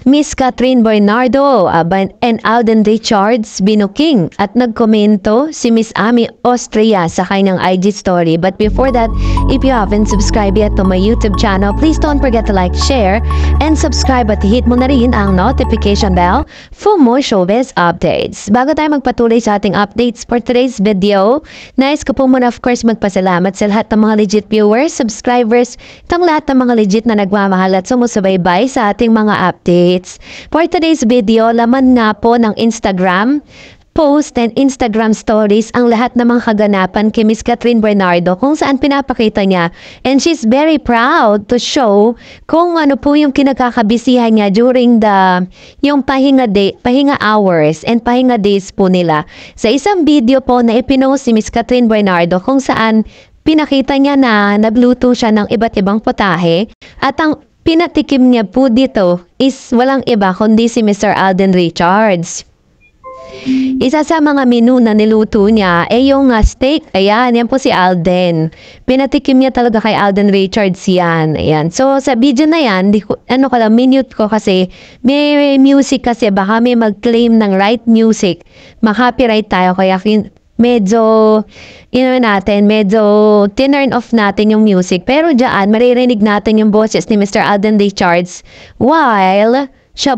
Miss Catherine Bernardo and Alden Richards binuking at nagkomento si Miss Ami Austria sa kanyang IG story. But before that, if you haven't subscribed yet to my YouTube channel, please don't forget to like, share, and subscribe at hit mo na rin ang notification bell for more showbiz updates. Bago tayo magpatuloy sa ating updates for today's video, nais ko po muna of course magpasalamat sa lahat ng mga legit viewers, subscribers, itong lahat ng mga legit na nagmamahal at sumusubaybay sa ating mga updates. For today's video, laman nga po ng Instagram post and Instagram stories ang lahat ng mga kaganapan kay Miss Catherine Bernardo kung saan pinapakita niya, and she's very proud to show kung ano po yung kinakakabisihan niya during yung pahinga hours and pahinga days po nila. Sa isang video po na ipinost si Miss Catherine Bernardo kung saan pinakita niya na nagluto siya ng iba't ibang putahe at ang pinatikim niya po dito is walang iba kundi si Mr. Alden Richards. Isa sa mga menu na niluto niya ay yung steak. Ayan, yan po si Alden. Pinatikim niya talaga kay Alden Richards yan. Ayan. So, sa video na yan, minute ko kasi may music kasi baka may mag-claim ng right music. Ma-copyright tayo kaya medyo tinurn off natin yung music. Pero dyan, maririnig natin yung boses ni Mr. Alden Richards while siya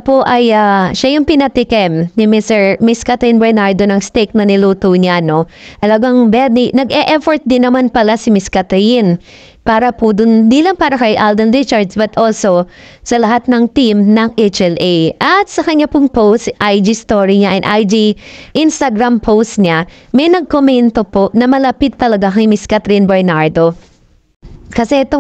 yung pinatikim ni Miss Catherine Bernardo ng steak na niluto niya, no? Alagang nag-e-effort din naman pala si Miss Catherine para po dun, di lang para kay Alden Richards but also sa lahat ng team ng HLA. At sa kanya pong post, IG story niya and IG Instagram post niya, may nagkomento po na malapit talaga kay Miss Catherine Bernardo. Kasi ito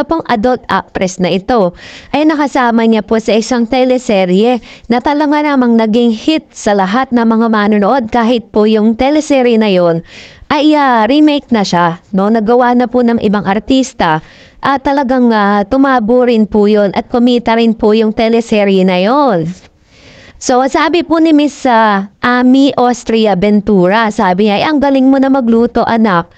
pong adult actress na ito ay nakasama niya po sa isang teleserye na talaga namang naging hit sa lahat ng mga manonood kahit po yung teleserye na yon ay remake na siya, no? Nagawa na po ng ibang artista at talagang tumabo rin po yun at kumita rin po yung teleserye na yon. So, sabi po ni Miss Ami Austria Ventura, sabi niya, ang galing mo na magluto, anak.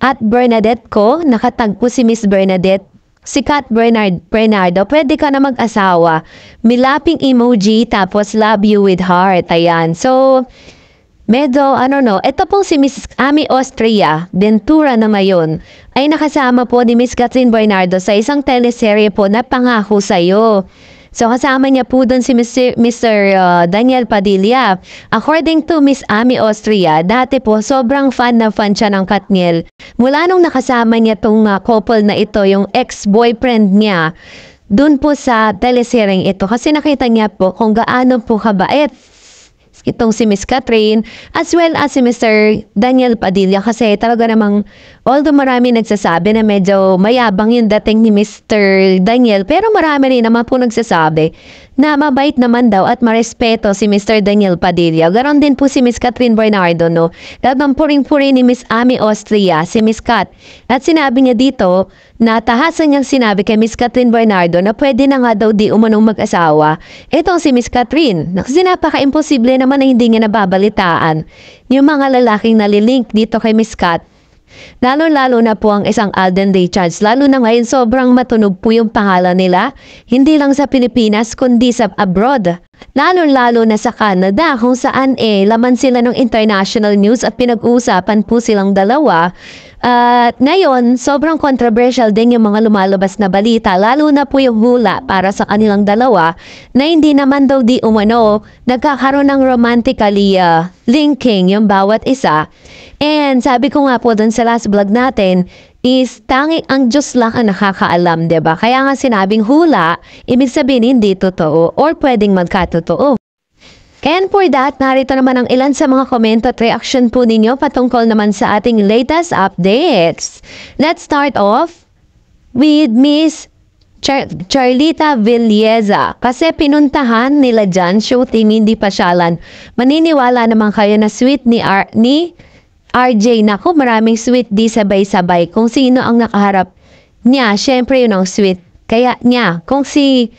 At Bernadette ko, nakatagpo si Miss Bernadette, si Cat Bernardo, pwede ka na mag-asawa. Milaping emoji, tapos love you with heart. Ayan. So, medyo, ito pong si Miss Ami Austria Ventura na ngayon, ay nakasama po ni Miss Catherine Bernardo sa isang teleserye po na Pangako Sa'yo. So, kasama niya po doon si Mr. Daniel Padilla. According to Miss Ami Austria, dati po sobrang fan siya ng Katniel. Mula nung nakasama niya tong couple na ito, yung ex-boyfriend niya, doon po sa teleseryeng ito. Kasi nakita niya po kung gaano po kabait itong si Miss Catherine as well as si Mr. Daniel Padilla, kasi talaga namang although marami nagsasabi na medyo mayabang yung dating ni Mr. Daniel, pero marami rin naman po nagsasabi na mabait naman daw at marespeto si Mr. Daniel Padilla. Ganon din po si Miss Catherine Bernardo, no? Labang puring-puri ni Miss Ami Austria, si Miss Cat. At sinabi niya dito na tahasan niyang sinabi kay Miss Catherine Bernardo na pwede na nga daw di umanong mag-asawa. Itong si Miss Catherine, kasi napaka-imposible naman na hindi niya nababalitaan yung mga lalaking nalilink dito kay Miss Cat. Lalo-lalo na po ang isang Alden Richards. Lalo na ngayon sobrang matunog po yung pangalan nila. Hindi lang sa Pilipinas kundi sa abroad. Lalo-lalo na sa Canada kung saan laman sila ng international news at pinag-uusapan po silang dalawa. At ngayon, sobrang controversial din yung mga lumalabas na balita, lalo na po yung hula para sa kanilang dalawa na hindi naman daw di umano nagkakaroon ng romantically linking yung bawat isa. And sabi ko nga po dun sa last vlog natin is tanging ang Diyos lang ang nakakaalam, diba? Kaya nga sinabing hula, ibig sabihin hindi totoo or pwedeng magkatotoo. And for that, narito naman ang ilan sa mga komento at reaction po ninyo patungkol naman sa ating latest updates. Let's start off with Miss Charlita Villeza. Kasi pinuntahan nila dyan, shooting, hindi pasyalan. Maniniwala naman kayo na sweet ni RJ. Naku, maraming sweet di sabay-sabay. Kung sino ang nakaharap niya, syempre yun ang sweet. Kaya niya, kung si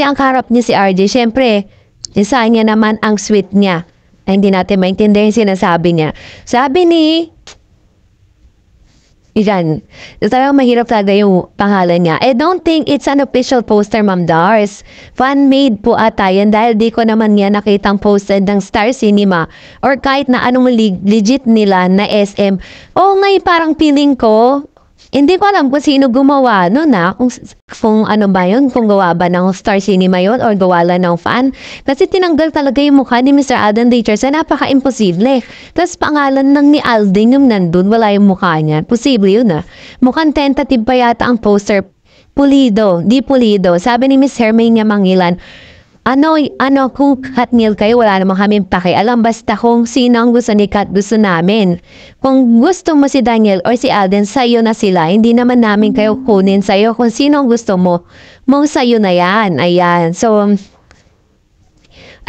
ang kaharap niya si RJ, syempre, isa niya naman ang sweet niya. Ay, hindi natin maintindihan yung sinasabi niya. Sabi ni Yan. Talagang mahirap talaga yung pangalan niya. I don't think it's an official poster, Ma'am Dars. Fan-made po ata yan dahil di ko naman yan nakitang posted ng Star Cinema or kahit na anong legit nila na SM. Oo nga, parang feeling ko, hindi ko alam kung sino gumawa no na, kung ano ba yun, kung gawa ba ng Star Cinema yun or gawa lang ng fan. Kasi tinanggal talaga yung mukha ni Mr. Alden Richards na napaka-imposible. Tapos pangalan ng ni Alden yung nandun, wala yung mukha niya. Posible yun ah. Mukhang tentative pa yata ang poster. Pulido, di pulido. Sabi ni Miss Hermania Mangilan, kung Katniel kayo, wala naman kami pakialam. Basta kung sino ang gusto ni Kat, gusto namin. Kung gusto mo si Daniel or si Alden, sa'yo na sila. Hindi naman namin kayo kunin sa'yo. Kung sino ang gusto mo, sa'yo na yan. Ayan. So,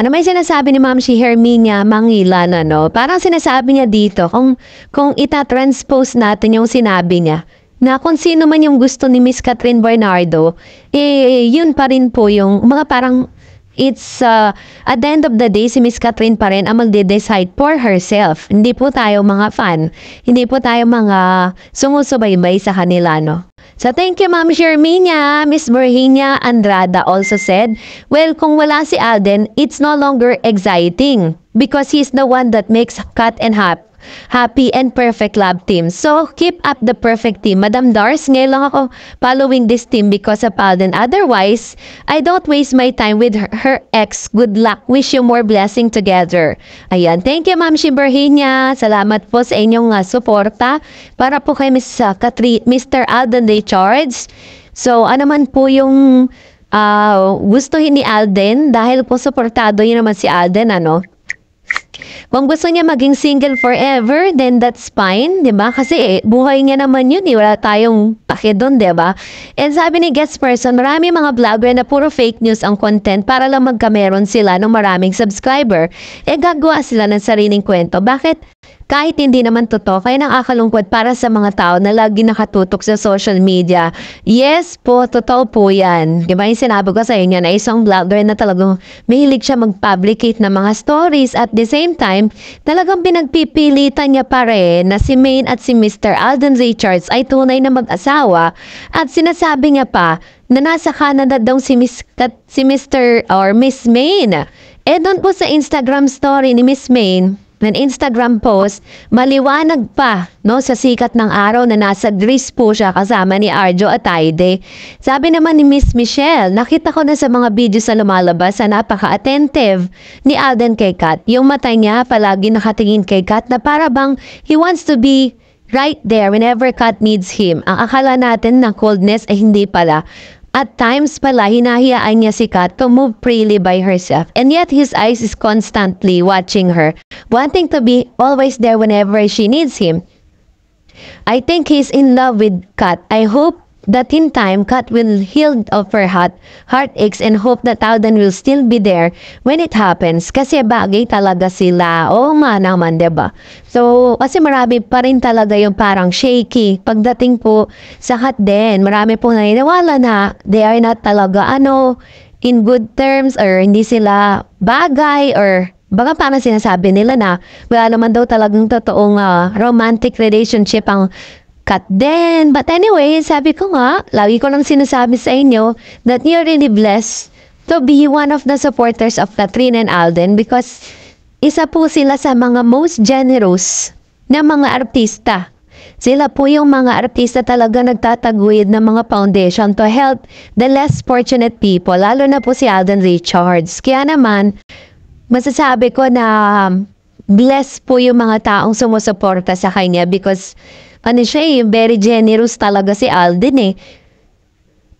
ano may sinasabi ni Ma'am si Herminia Mangilan, Parang sinasabi niya dito, kung itatranspose natin yung sinabi niya, na kung sino man yung gusto ni Miss Catherine Bernardo, yun pa rin po yung mga parang it's, at the end of the day, si Miss Catherine pa rin ang magde-decide for herself. Hindi po tayo mga fan. Hindi po tayo mga sumusubaybay sa kanila, So, thank you, Ma'am Sherminia. Miss Virginia Andrada also said, well, kung wala si Alden, it's no longer exciting because he's the one that makes Kat and happy and perfect love team. So, keep up the perfect team. Madam Dars, ngayon lang ako following this team because of Alden. Otherwise, I don't waste my time with her ex. Good luck. Wish you more blessing together. Ayan. Thank you, Ma'am Shiberhinya. Salamat po sa inyong suporta para po kay Mr. Alden Richards. So, ano man po yung gustuhin ni Alden dahil po suportado yun naman si Alden, Kung gusto niya maging single forever, then that's fine, di ba? Kasi buhay niya naman yun, wala tayong pake doon, di ba? And sabi ni guest person, marami mga vlogger na puro fake news ang content para lang magkameron sila ng maraming subscriber. Gagawa sila ng sariling kwento. Bakit? Kahit hindi naman totoo, kaya nakakalungkot para sa mga tao na lagi nakatutok sa social media. Yes po, totoo po yan. Diba yung sinabi ko sa inyo na isang vlogger na talagang mahilig siya mag-publicate ng mga stories at the same time, talagang pinagpipilitan niya pa rin na si Maine at si Mr. Alden Richards ay tunay na mag-asawa at sinasabi niya pa na nasa Canada daw si Mr. or Miss Maine. Doon po sa Instagram story ni Miss Maine, ng Instagram post, maliwanag pa sa sikat ng araw na nasa Greece po siya kasama ni Arjo at Aide. Sabi naman ni Miss Michelle, nakita ko na sa mga videos na lumalabas na napaka-attentive ni Alden kay Kat. Yung mata niya palagi nakatingin kay Kat na para bang he wants to be right there whenever Kat needs him. Ang akala natin na coldness ay hindi pala. At times pala, hinahiyaan niya si Kat to move freely by herself. And yet, his eyes is constantly watching her, wanting to be always there whenever she needs him. I think he's in love with Kat. I hope that in time, Kat will heal of her heartaches and hope that Alden will still be there when it happens. Kasi bagay talaga sila. Oo nga naman, diba? So, kasi marami pa rin talaga yung parang shaky. Pagdating po sa Kat din, marami pong naniniwala na they are not talaga in good terms or hindi sila bagay or baka parang sinasabi nila na wala naman daw talagang totoong romantic relationship ang Kat din. But anyway, sabi ko nga, lagi ko lang sinasabi sa inyo that you're really blessed to be one of the supporters of Catherine and Alden because isa po sila sa mga most generous na mga artista. Sila po yung mga artista talaga nagtataguyod ng mga foundation to help the less fortunate people, lalo na po si Alden Richards. Kaya naman, masasabi ko na blessed po yung mga taong sumusuporta sa kanya because siya very generous talaga si Alden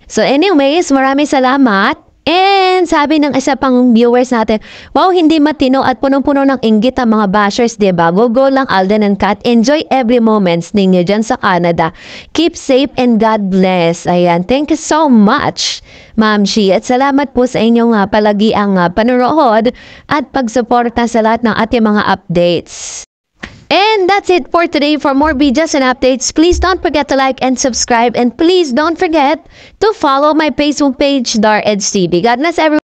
So anyways, maraming salamat. And sabi ng isa pang viewers natin, wow, hindi matino at punong-puno ng inggit ang mga bashers, diba? Go lang Alden and Kat. Enjoy every moments ninyo dyan sa Canada. Keep safe and God bless. Ayan, thank you so much, Ma'am Shi. At salamat po sa inyong palagi ang panonood at pagsuporta sa lahat ng ating mga updates. And that's it for today. For more videos and updates, please don't forget to like and subscribe. And please don't forget to follow my Facebook page, Dar EdsTV. God bless everyone.